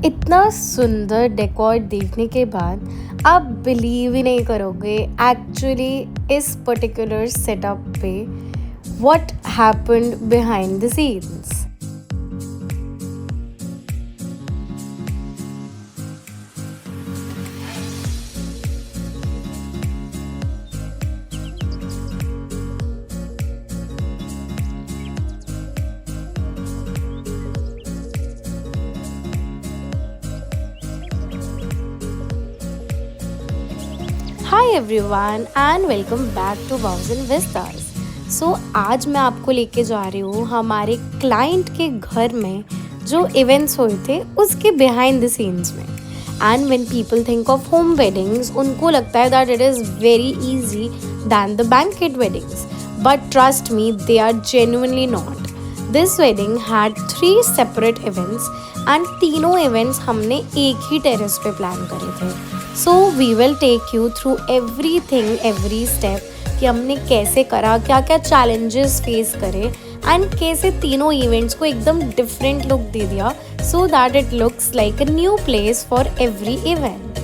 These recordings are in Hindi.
इतना सुंदर डेकोर देखने के बाद आप बिलीव ही नहीं करोगे एक्चुअली इस पर्टिकुलर सेटअप पे what happened behind the scenes. Hi everyone and welcome back to वाउज एंड विस्तार्स। सो आज मैं आपको लेके जा रही हूँ हमारे क्लाइंट के घर में जो इवेंट्स हुए थे उसके बिहाइंड द सीन्स में। And when people think of home weddings उनको लगता है that it is very easy than the banquet weddings, but trust me they are genuinely not. This wedding had 3 separate events and तीनों इवेंट्स हमने एक ही टेरेस पे प्लान करे थे। So we will take you through everything every step कि हमने कैसे करा, क्या क्या चैलेंजेस फेस करे एंड कैसे तीनों इवेंट्स को एकदम डिफरेंट लुक दे दिया so that it looks like a new place for every event.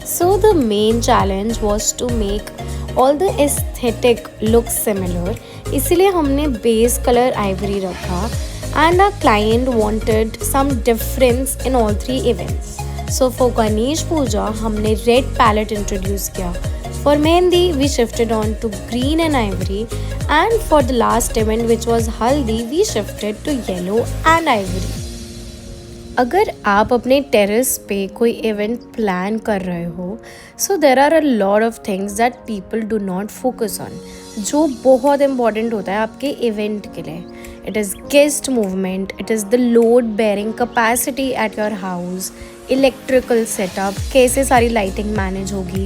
So the main challenge was to make all the aesthetic look similar, इसीलिए हमने बेस कलर आइवरी रखा and our client wanted some difference in all 3 events. So for Ganesh puja हमने रेड पैलेट इंट्रोड्यूस किया, for mehndi we shifted on to green and ivory and for the last event which was haldi we shifted to yellow and ivory. अगर आप अपने टेरेस पे कोई इवेंट प्लान कर रहे हो so there are a lot of things that people do not focus on, जो बहुत इंपॉर्टेंट होता है आपके इवेंट के लिए। It is guest movement, it is the load bearing capacity at your house, electrical setup, कैसे सारी लाइटिंग मैनेज होगी,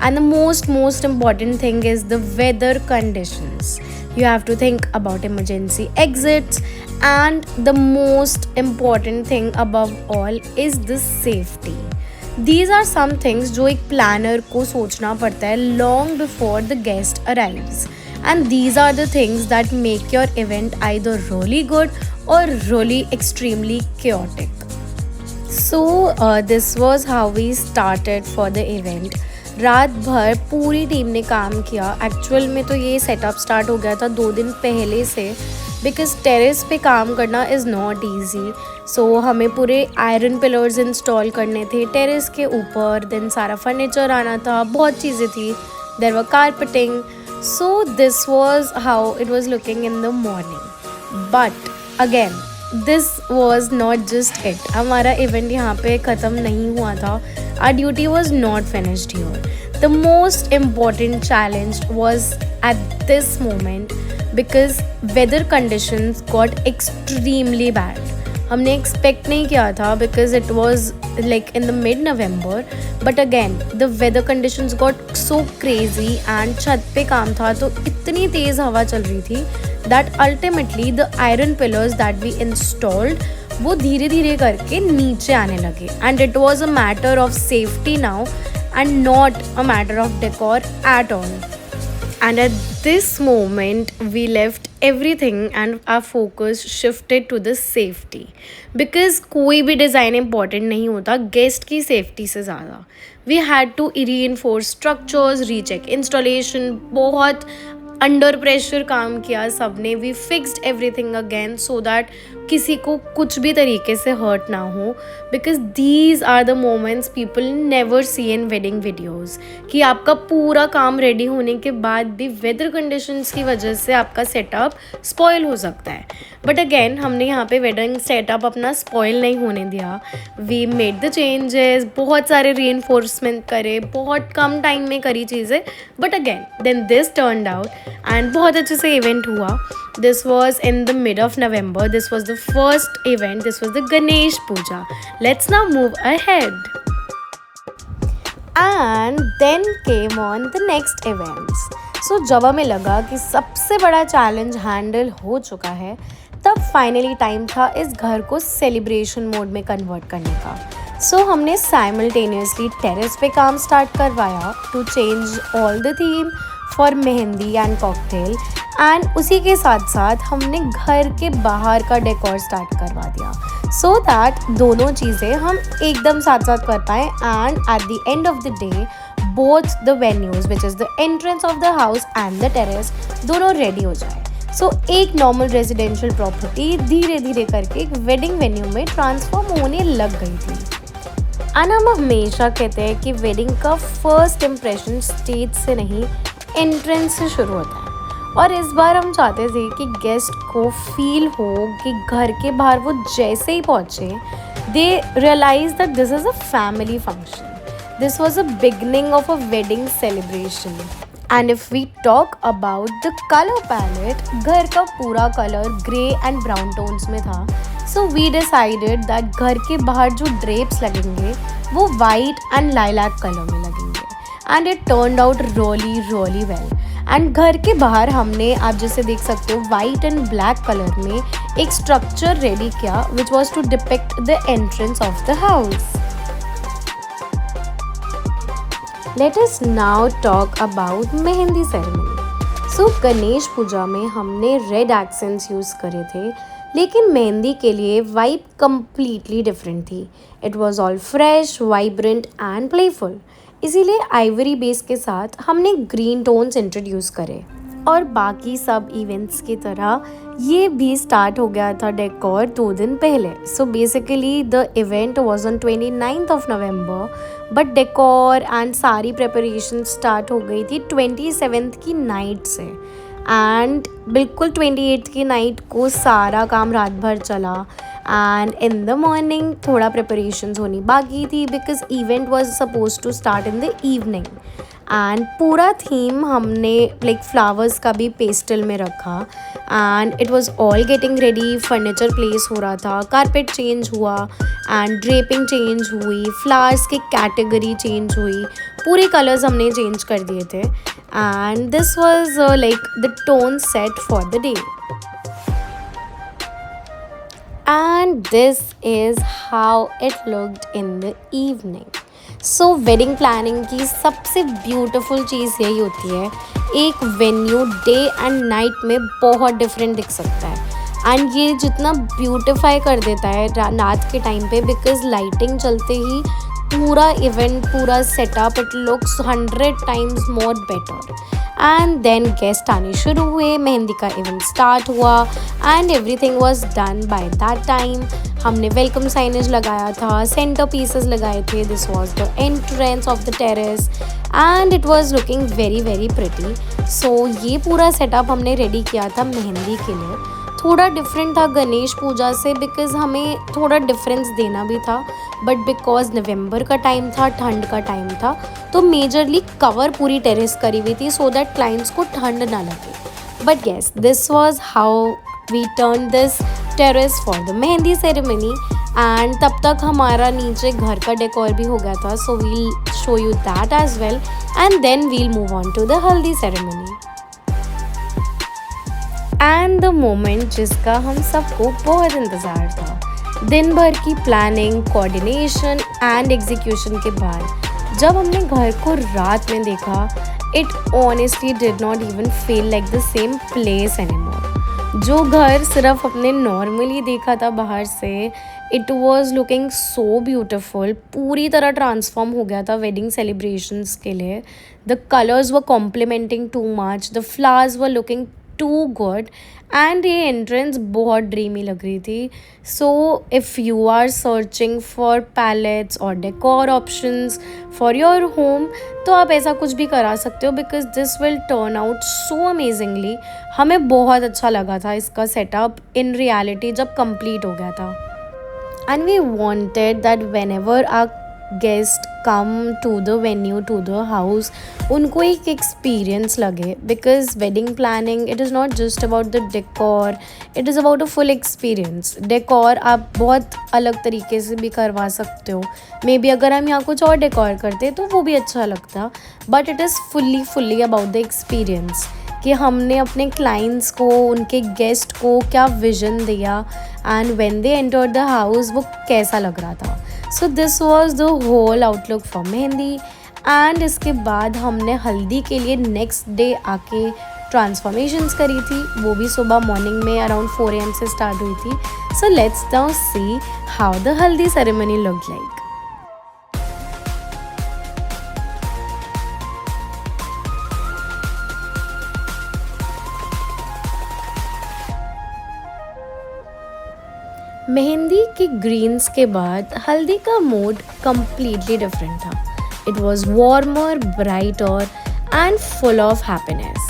and the most important thing is the weather conditions. You have to think about emergency exits, and the most important thing above all is the safety. These are some things जो एक planner को सोचना पड़ता है long before the guest arrives, and these are the things that make your event either really good or really extremely chaotic. So this was how we started for the event. रात भर पूरी टीम ने काम किया। एक्चुअल में तो ये सेटअप स्टार्ट हो गया था 2 दिन पहले से, बिकॉज टेरेस पे काम करना इज़ नॉट ईजी। सो हमें पूरे आयरन पिलर्स इंस्टॉल करने थे टेरेस के ऊपर, देन सारा फर्नीचर आना था, बहुत चीज़ें थी, there were carpeting. So this was how it was looking in the morning. But again this was not just it, हमारा इवेंट यहाँ पे ख़त्म नहीं हुआ था। Our duty was not finished here. The most important challenge was at this moment because weather conditions got extremely bad. हमने expect नहीं किया था because it was like in the mid-November, but again the weather conditions got so crazy and छत पे काम था तो इतनी तेज़ हवा चल रही थी that ultimately the iron pillars that we installed वो धीरे धीरे करके नीचे आने लगे, and it was a matter of safety now and not a matter of decor at all. And at this moment we left everything and our focus shifted to the safety, because कोई भी डिज़ाइन इम्पॉर्टेंट नहीं होता गेस्ट की सेफ्टी से ज़्यादा। We had to reinforce structures, recheck installation, बहुत अंडर प्रेशर काम किया सबने। We fixed everything again so that किसी को कुछ भी तरीके से हर्ट ना हो, because these are the moments people never see in wedding videos कि आपका पूरा काम रेडी होने के बाद भी वेदर कंडीशंस की वजह से आपका सेटअप स्पॉइल हो सकता है। बट अगेन हमने यहाँ पे वेडिंग सेटअप अपना स्पॉइल नहीं होने दिया। वी मेड द चेंजेस, बहुत सारे रीइंफोर्समेंट करे, बहुत कम टाइम में करी चीज़ें, but again then this turned out and बहुत अच्छे से इवेंट हुआ। This was in the mid of November. This was the first event. This was the Ganesh Puja. Let's now move ahead. And then came on the next events. So जब हमें लगा कि सबसे बड़ा चैलेंज हैंडल हो चुका है, तब फाइनली टाइम था इस घर को सेलिब्रेशन मोड में कन्वर्ट करने का। सो हमने साइमल्टेनियसली टेरेस पे काम स्टार्ट करवाया to change all the theme for mehndi and cocktail, and उसी के साथ साथ हमने घर के बाहर का डेकोर स्टार्ट करवा दिया। सो दैट दोनों चीज़ें हम एकदम साथ साथ कर पाएँ and at the end of the day both the venues which is the entrance of the house and the terrace दोनों रेडी हो जाए। सो एक नॉर्मल रेजिडेंशियल प्रॉपर्टी धीरे धीरे करके एक वेडिंग वेन्यू में ट्रांसफॉर्म होने लग गई थी। एंड हम हमेशा कहते हैं कि वेडिंग का फर्स्ट इम्प्रेशन स्टेज से नहीं एंट्रेंस से शुरू होता है, और इस बार हम चाहते थे कि गेस्ट को फील हो कि घर के बाहर वो जैसे ही पहुँचे they realize that this is a family function, this was a beginning of a wedding celebration. And if we talk about the colour palette, घर का पूरा colour grey and brown tones में था। सो वी डिसाइडेड दैट घर के बाहर जो ड्रेप्स लगेंगे वो वाइट एंड लाइलैक कलर में लगेंगे and it turned out really well. And घर के बाहर हमने, आप जैसे देख सकते हो, वाइट एंड ब्लैक कलर में एक स्ट्रक्चर रेडी किया which was to depict the entrance of the house. Let us now talk about mehndi ceremony. So Ganesh puja में हमने रेड एक्सेंट्स यूज़ करे थे, लेकिन मेहंदी के लिए वाइब कम्प्लीटली डिफरेंट थी। It was all fresh, vibrant and playful. इसीलिए आइवरी बेस के साथ हमने ग्रीन टोन्स इंट्रोड्यूस करे, और बाकी सब इवेंट्स की तरह ये भी स्टार्ट हो गया था डेकोर 2 दिन पहले। So basically the event was on 29th of November, but decor and सारी प्रिपरेशन स्टार्ट हो गई थी 27th की नाइट से। एंड बिल्कुल 28th की नाइट को सारा काम रात भर चला, एंड इन द मॉर्निंग थोड़ा प्रिपरेशंस होनी बाकी थी because event was suppose to start in the evening. And पूरा थीम हमने लाइक फ्लावर्स का भी पेस्टल में रखा, and it was all getting ready. Furniture place हो रहा था, कारपेट चेंज हुआ एंड ड्रेपिंग चेंज हुई, फ्लावर्स की कैटेगरी चेंज हुई, पूरे कलर्स हमने चेंज कर दिए थे। And this was like the tone set for the day. And this is how it looked in the evening. So wedding planning की सबसे ब्यूटीफुल चीज़ यही होती है, एक वेन्यू डे एंड नाइट में बहुत डिफरेंट दिख सकता है। एंड ये जितना ब्यूटिफाई कर देता है रात के टाइम पे, बिकॉज लाइटिंग चलते ही पूरा इवेंट, पूरा setup, it looks 100 times more better। And then guest आने शुरू हुए, मेहंदी का इवेंट स्टार्ट हुआ and everything was done by that time. हमने वेलकम साइनेज लगाया था, सेंटर पीसेस लगाए थे, this was the entrance of the terrace and it was looking very pretty. So ये पूरा सेटअप हमने रेडी किया था मेहंदी के लिए। थोड़ा डिफरेंट था गणेश पूजा से बिकॉज़ हमें थोड़ा डिफरेंस देना भी था, बट बिकॉज नवंबर का टाइम था, ठंड का टाइम था, तो मेजरली कवर पूरी टेरेस करी हुई थी सो दैट क्लाइंट्स को ठंड ना लगे। But yes, this was how we turn this terrace for the mehndi ceremony. And तब तक हमारा नीचे घर का डेकोर भी हो गया था, so we'll show you that as well and then we'll move on to the haldi ceremony. And the moment जिसका हम सबको बहुत इंतज़ार था, दिन भर की प्लानिंग, कोऑर्डिनेशन एंड एग्जीक्यूशन के बाद जब हमने घर को रात में देखा, it honestly did not even feel like the same place anymore. जो घर सिर्फ अपने नॉर्मली देखा था बाहर से, it was looking so beautiful, पूरी तरह ट्रांसफॉर्म हो गया था वेडिंग सेलिब्रेशंस के लिए। The colours were complementing too much, the flowers were looking too good and ये एंट्रेंस बहुत ड्रीमी लग रही थी। So if you are searching for palettes और decor options for your home, तो आप ऐसा कुछ भी करा सकते हो because this will turn out so amazingly. हमें बहुत अच्छा लगा था इसका सेटअप इन रियलिटी जब कंप्लीट हो गया था। And we wanted that when ever our guest come to the venue, to the house, उनको एक एक्सपीरियंस लगे because wedding planning it is not just about the decor, it is about a full experience. Decor आप बहुत अलग तरीके से भी करवा सकते हो, मे बी अगर हम यहाँ कुछ और डेकोर करते तो वो भी अच्छा लगता, but it is fully about the experience कि हमने अपने क्लाइंट्स को, उनके गेस्ट को क्या विजन दिया and when they entered the house वो कैसा लग रहा था। So this was the whole outlook for mehndi. And इसके बाद हमने हल्दी के लिए नेक्स्ट डे आके ट्रांसफॉर्मेशंस करी थी, वो भी सुबह मॉर्निंग में अराउंड 4 AM से स्टार्ट हुई थी. So let's now see how the haldi ceremony looked like. Mehndi के ग्रीन्स के बाद हल्दी का मूड कम्प्लीटली डिफरेंट था. It was warmer, brighter and full of happiness.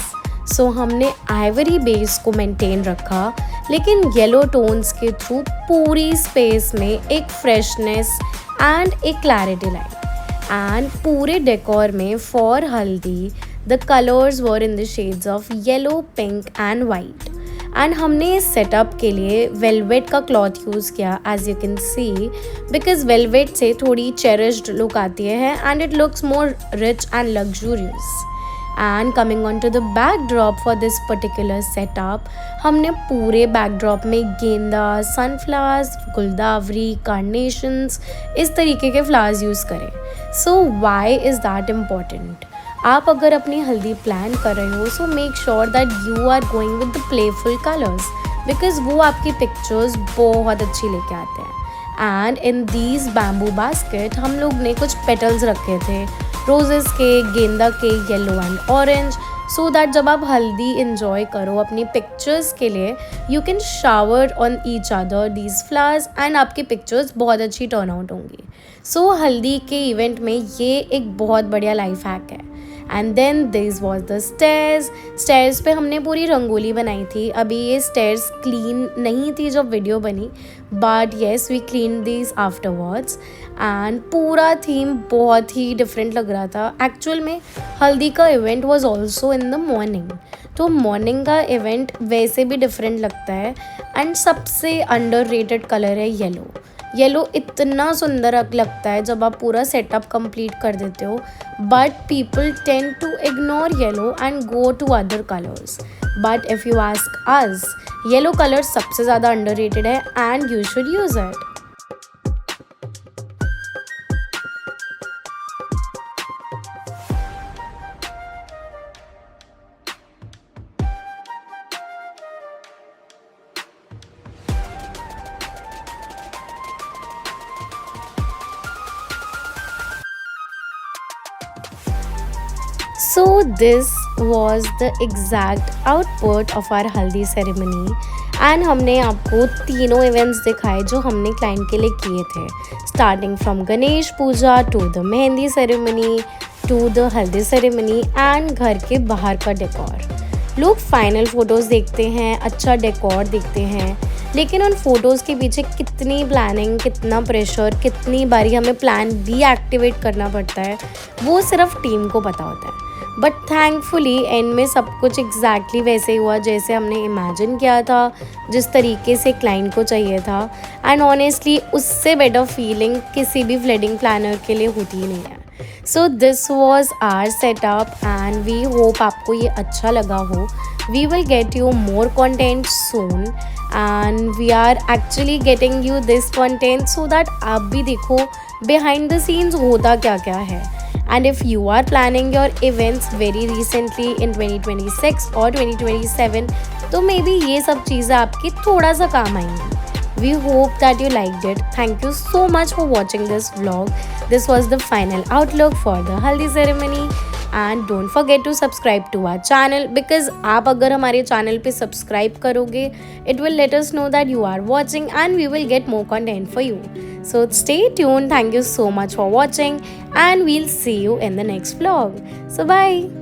So हमने आइवरी बेस को मेंटेन रखा, लेकिन येलो टोन्स के थ्रू पूरी स्पेस में एक फ्रेशनेस एंड एक क्लैरिटी लाई. एंड पूरे डेकोर में for haldi the colours were in the shades of yellow, pink and white. And हमने इस सेटअप के लिए वेलवेट का क्लॉथ यूज़ किया, as you can see, because velvet से थोड़ी चेरिश्ड लुक आती है and it looks more rich and luxurious. And coming on to the backdrop for this particular setup, हमने पूरे बैकड्रॉप में गेंदा, सनफ्लावर्स, गुलदावरी, कार्नेशंस, इस तरीके के फ्लावर्स यूज़ करें. So why is that important? आप अगर अपनी हल्दी प्लान कर रहे हो, so make sure that you are going with the playful colours, because वो आपकी पिक्चर्स बहुत अच्छी लेके आते हैं. And in these bamboo basket हम लोग ने कुछ पेटल्स रखे थे, रोजेस के, गेंदा के, yellow and orange, so that जब आप हल्दी इंजॉय करो अपनी पिक्चर्स के लिए, you can shower on each other these flowers and आपकी पिक्चर्स बहुत अच्छी टर्न आउट होंगी. सो हल्दी के इवेंट में ये एक बहुत बढ़िया लाइफ हैक है. And then this was the stairs पे हमने पूरी रंगोली बनाई थी. अभी ये स्टेयर्स क्लीन नहीं थी जब वीडियो बनी, but yes we clean this afterwards. And पूरा थीम बहुत ही डिफरेंट लग रहा था. एक्चुअल में हल्दी का event was also in the morning, तो मॉर्निंग का इवेंट वैसे भी डिफरेंट लगता है. एंड सबसे अंडररेटेड कलर है येलो. येलो इतना सुंदर लगता है जब आप पूरा सेटअप कंप्लीट कर देते हो, but people tend to ignore yellow and go to other colours. But if you ask us, yellow colour सबसे ज़्यादा अंडररेटेड है and you should use it. So this was the exact output of our haldi ceremony. And हमने आपको तीनों इवेंट्स दिखाए जो हमने क्लाइंट के लिए किए थे, starting from Ganesh puja to the mehndi ceremony to the haldi ceremony and घर के बाहर का डेकोर. लोग फाइनल फ़ोटोज़ देखते हैं, अच्छा डेकोर देखते हैं, लेकिन उन फ़ोटोज़ के पीछे कितनी प्लानिंग, कितना प्रेशर, कितनी बारी हमें प्लान डीएक्टिवेट करना पड़ता है, वो सिर्फ टीम को पता होता है. बट थैंकफुली एंड में सब कुछ एग्जैक्टली वैसे ही हुआ जैसे हमने इमेजिन किया था, जिस तरीके से क्लाइंट को चाहिए था. एंड ऑनेस्टली उससे बेटर फीलिंग किसी भी वेडिंग प्लानर के लिए होती ही नहीं है. So this was our setup and we hope आपको ये अच्छा लगा हो. We will get you more content soon and we are actually getting you this content so that आप भी देखो बिहाइंड द सीन्स होता क्या क्या है. And if you are planning your events very recently in 2026 or 2027, तो maybe ये सब चीज़ें आपकी थोड़ा सा काम आएंगी. We hope that you liked it. Thank you so much for watching this vlog. This was the final outlook for the haldi ceremony. And don't forget to subscribe to our channel, because आप अगर हमारे चैनल पे सब्सक्राइब करोगे, it will let us know that you are watching and we will get more content for you. So stay tuned. Thank you so much for watching and we'll see you in the next vlog. So bye.